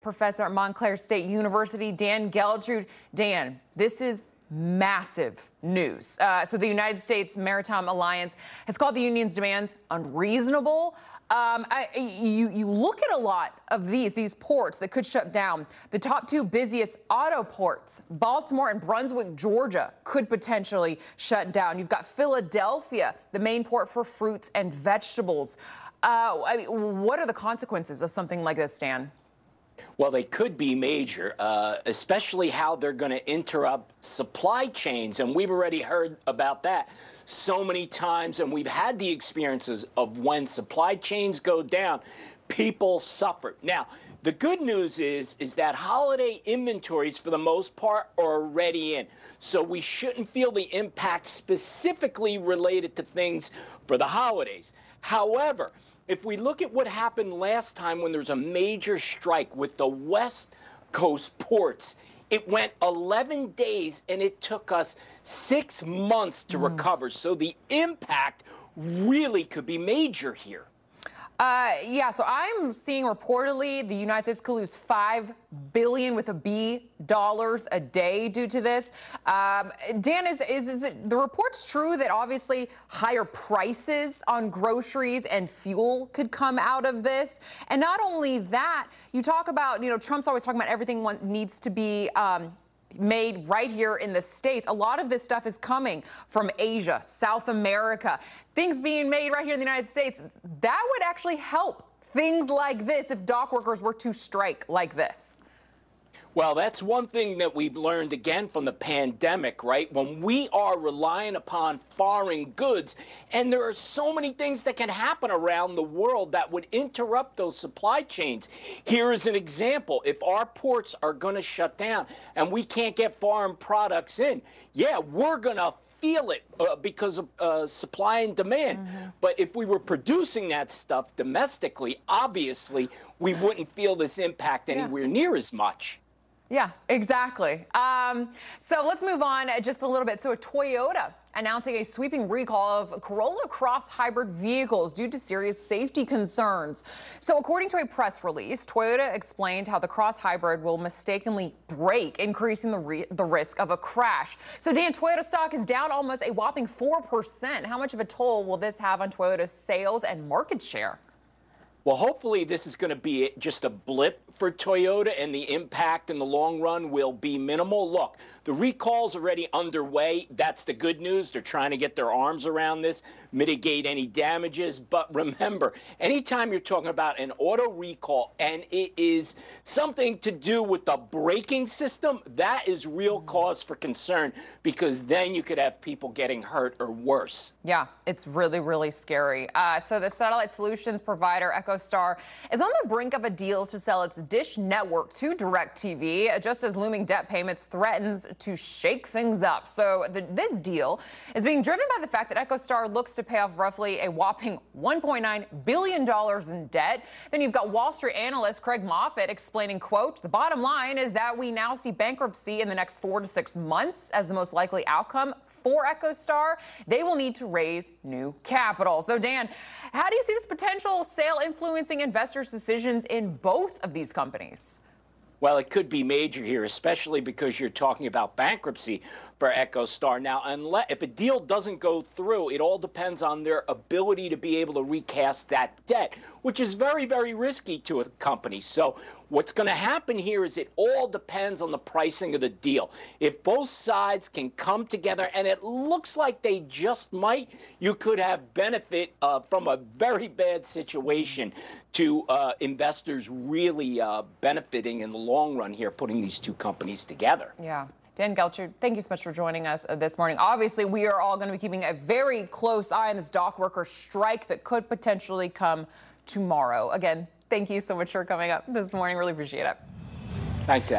Professor at Montclair State University, Dan Geltrude. Dan, this is massive news. So the United States Maritime Alliance has called the union's demands unreasonable. You look at a lot of these ports that could shut down. The top two busiest auto ports, Baltimore and Brunswick, Georgia, could potentially shut down. You've got Philadelphia, the main port for fruits and vegetables. What are the consequences of something like this, Dan? Well, they could be major, especially how they're going to interrupt supply chains. And we've already heard about that so many times. And we've had the experiences of when supply chains go down, people suffer. Now, the good news is that holiday inventories, for the most part, are already in. So we shouldn't feel the impact specifically related to things for the holidays. However, if we look at what happened last time when there was a major strike with the West Coast ports, it went 11 days and it took us 6 months to recover. So the impact really could be major here. Yeah, so I'm seeing reportedly the United States could lose $5 billion with a B dollars a day due to this. Dan, is it the report's true that obviously higher prices on groceries and fuel could come out of this? And not only that, you talk about, Trump's always talking about everything needs to be made right here in the States. A lot of this stuff is coming from Asia, South America, things being made right here in the United States. That would actually help things like this if dock workers were to strike like this. Well, that's one thing that we've learned again from the pandemic, right? When we are relying upon foreign goods, and there are so many things that can happen around the world that would interrupt those supply chains. Here is an example. If our ports are going to shut down and we can't get foreign products in, yeah, we're going to feel it because of supply and demand. But if we were producing that stuff domestically, obviously, we wouldn't feel this impact anywhere near as much. Yeah, exactly. So let's move on just a little bit. So Toyota announcing a sweeping recall of Corolla Cross hybrid vehicles due to serious safety concerns. So according to a press release, Toyota explained how the Cross hybrid will mistakenly brake, increasing the risk of a crash. So Dan, Toyota stock is down almost a whopping 4%. How much of a toll will this have on Toyota's sales and market share? Well, hopefully this is going to be just a blip for Toyota, and the impact in the long run will be minimal. Look, the recall's already underway. That's the good news. They're trying to get their arms around this, mitigate any damages. But remember, anytime you're talking about an auto recall and it is something to do with the braking system, that is real cause for concern, because then you could have people getting hurt or worse. Yeah, it's really, really scary. So the satellite solutions provider EchoStar is on the brink of a deal to sell its Dish network to DirecTV, just as looming debt payments threatens to shake things up. So this deal is being driven by the fact that EchoStar looks to pay off roughly a whopping $1.9 billion in debt. Then you've got Wall Street analyst Craig Moffett explaining, quote, "The bottom line is that we now see bankruptcy in the next 4 to 6 months as the most likely outcome for EchoStar. They will need to raise new capital." So Dan, how do you see this potential sale influencing investors' decisions in both of these companies? Well, it could be major here, especially because you're talking about bankruptcy for EchoStar. Now, if a deal doesn't go through, it all depends on their ability to be able to recast that debt, which is very, very risky to a company. So what's going to happen here is it all depends on the pricing of the deal. If both sides can come together, and it looks like they just might, you could have benefit from a very bad situation to investors really benefiting in the long run here, putting these two companies together. Yeah. Dan Geltrude, thank you so much for joining us this morning. Obviously, we are all going to be keeping a very close eye on this dock worker strike that could potentially come tomorrow. Again, thank you so much for coming up this morning. Really appreciate it. Thanks, Alex.